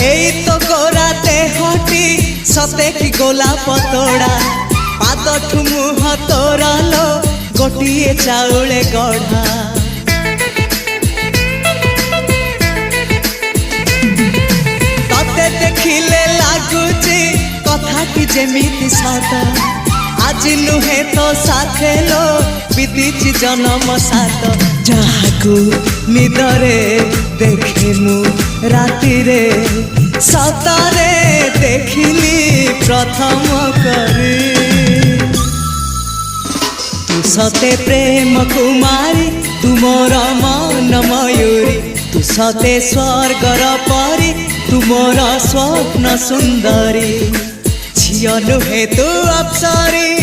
এই তো গোরাতে হটি সতে কি গোলাপ তোড়া পাদঠু মুহ তোরালো গোটিয়ে চাউলে গড়া ততে দেখিলে লাগুছি কথা কি যেমিতি সত আজি নুহে তো সাথে লো বিতিছি জনম সাত যাহাকু নিদরে দেখে মু রাতিরে সতরে দেখিলি প্রথম করে তু সতে প্রেম কুমারী তুমর মন ময়ূরী তু সতে স্বর্গর পরি তুমর স্বপ্ন সুন্দরী ঝিও নুহে তু অপ্সরী